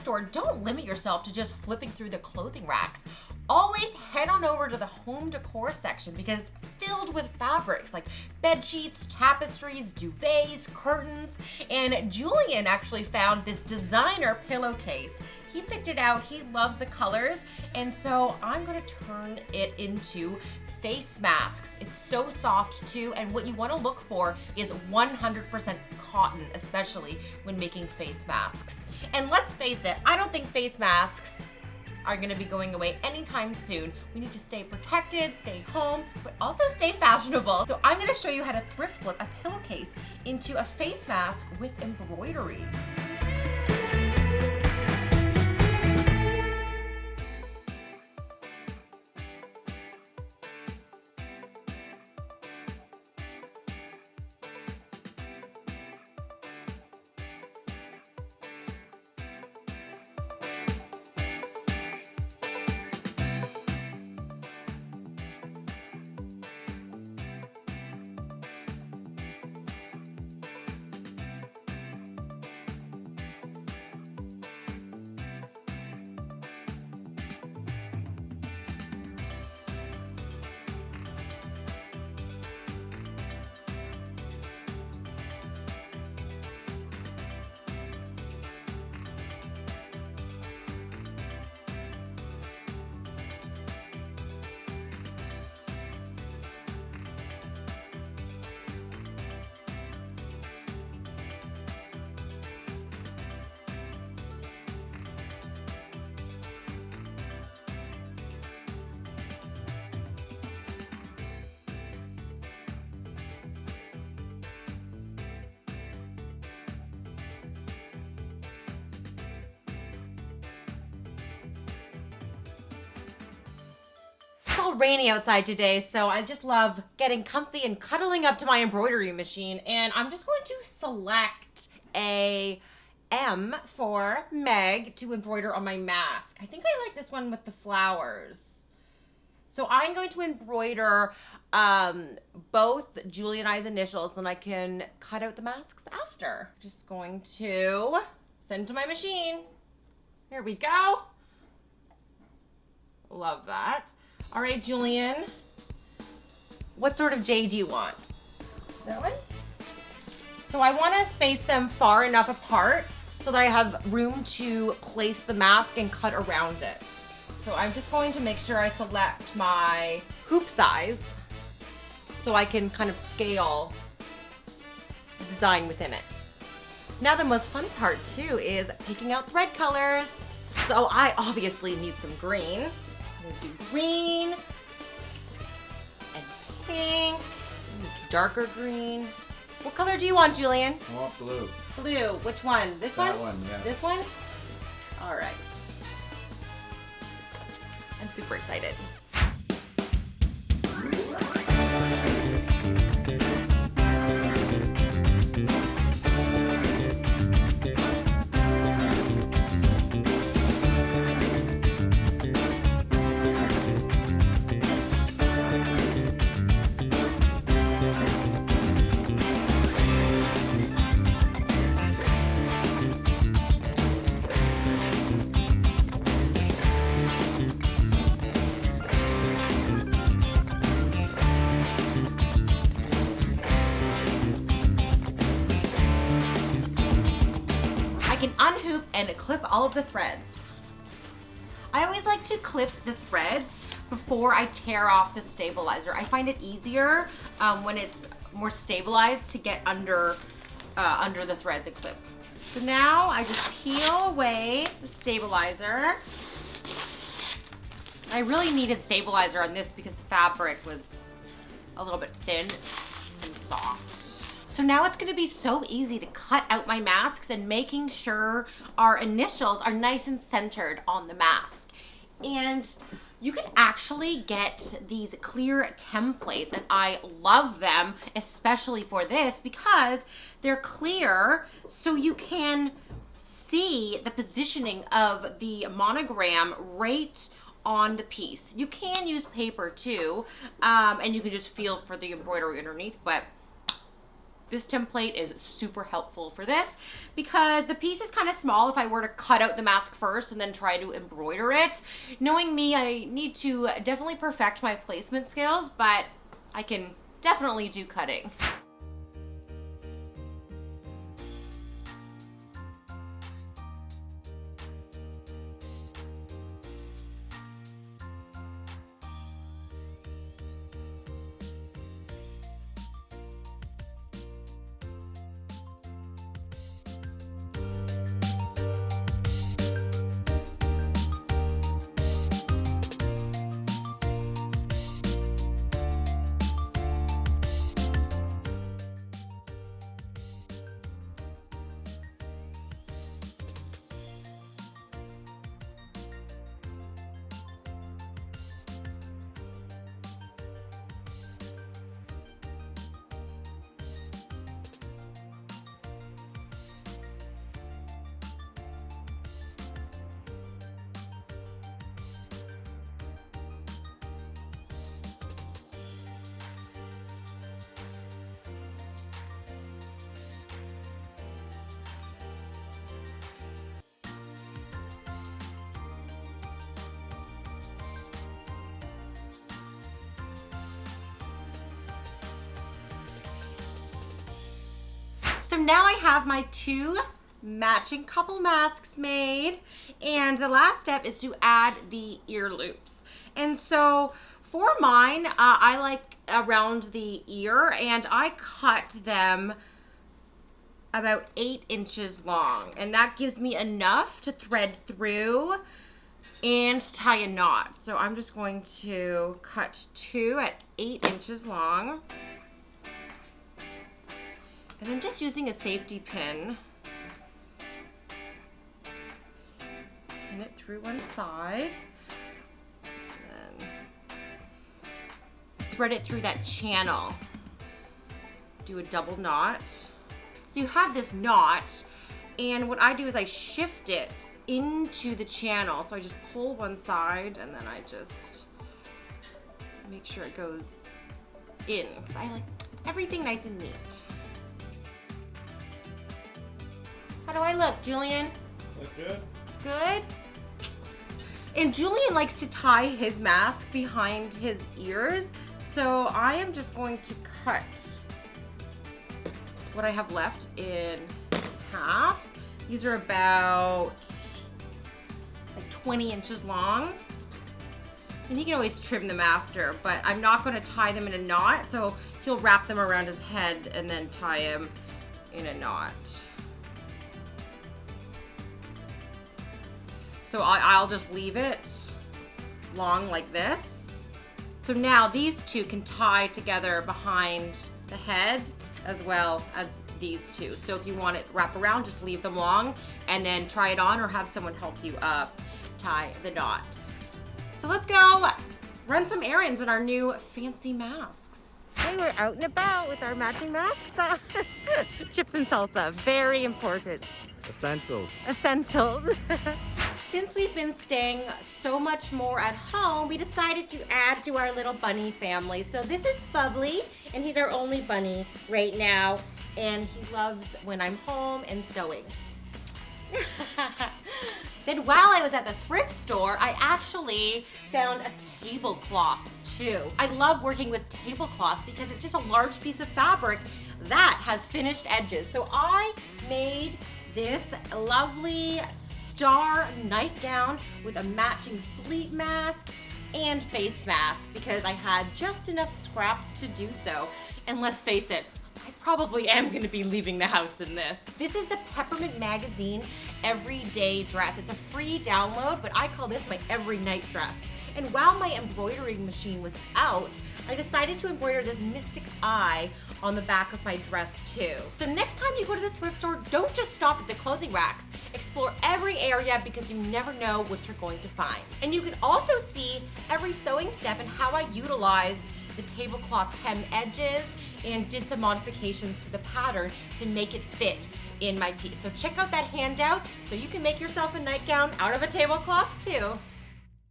store, don't limit yourself to just flipping through the clothing racks. Always head on over to the home decor section because it's filled with fabrics like bed sheets, tapestries, duvets, curtains, and Julian actually found this designer pillowcase. He picked it out, he loves the colors, and so I'm gonna turn it into face masks. It's so soft too, and what you wanna look for is 100% cotton, especially when making face masks. And let's face it, I don't think face masks are gonna be going away anytime soon. We need to stay protected, stay home, but also stay fashionable. So I'm gonna show you how to thrift flip a pillowcase into a face mask with embroidery. It's all rainy outside today, so I just love getting comfy and cuddling up to my embroidery machine, and I'm just going to select a M for Meg to embroider on my mask. I think I like this one with the flowers. So I'm going to embroider both Julie and I's initials, then I can cut out the masks after. Just going to send to my machine. Here we go. Love that. All right, Julian, what sort of J do you want? That one? So I want to space them far enough apart so that I have room to place the mask and cut around it. So I'm just going to make sure I select my hoop size so I can kind of scale the design within it. Now the most fun part too is picking out thread colors. So I obviously need some green. We'll do green and pink, darker green. What color do you want, Julian? I want blue. Blue. Which one? This one? That one, yeah. This one? All right. I'm super excited. I can unhoop and clip all of the threads. I always like to clip the threads before I tear off the stabilizer. I find it easier when it's more stabilized to get under the threads and clip. So now I just peel away the stabilizer. I really needed stabilizer on this because the fabric was a little bit thin and soft. So now it's gonna be so easy to cut out my masks and making sure our initials are nice and centered on the mask. And you can actually get these clear templates, and I love them, especially for this because they're clear so you can see the positioning of the monogram right on the piece. You can use paper too, and you can just feel for the embroidery underneath, but This template is super helpful for this because the piece is kind of small if I were to cut out the mask first and then try to embroider it. Knowing me, I need to definitely perfect my placement skills, but I can definitely do cutting. So now I have my 2 matching couple masks made, and the last step is to add the ear loops. And so for mine, I like around the ear, and I cut them about 8 inches long, and that gives me enough to thread through and tie a knot. So I'm just going to cut 2 at 8 inches long. And then just using a safety pin, pin it through one side, and then thread it through that channel. Do a double knot. So you have this knot, and what I do is I shift it into the channel. So I just pull one side, and then I just make sure it goes in, because I like everything nice and neat. How do I look, Julian? Look good. Good? And Julian likes to tie his mask behind his ears, so I am just going to cut what I have left in half. These are about like 20 inches long. And he can always trim them after, but I'm not going to tie them in a knot, so he'll wrap them around his head and then tie him in a knot. So I'll just leave it long like this. So now these 2 can tie together behind the head as well as these 2. So if you want it wrap around, just leave them long and then try it on, or have someone help you tie the knot. So let's go run some errands in our new fancy masks. Hey, we're out and about with our matching masks on. Chips and salsa, very important. Essentials. Essentials. Since we've been staying so much more at home, we decided to add to our little bunny family. So this is Bubbly, and he's our only bunny right now, and he loves when I'm home and sewing. Then while I was at the thrift store, I actually found a tablecloth too. I love working with tablecloths because it's just a large piece of fabric that has finished edges. So I made this lovely star nightgown with a matching sleep mask and face mask because I had just enough scraps to do so. And let's face it, I probably am going to be leaving the house in this. This is the Peppermint magazine everyday dress. It's a free download, but I call this my every night dress. And while my embroidering machine was out, I decided to embroider this mystic eye on the back of my dress too. So next time you go to the thrift store, don't just stop at the clothing racks. Explore every area because you never know what you're going to find. And you can also see every sewing step and how I utilized the tablecloth hem edges and did some modifications to the pattern to make it fit in my piece. So check out that handout so you can make yourself a nightgown out of a tablecloth too.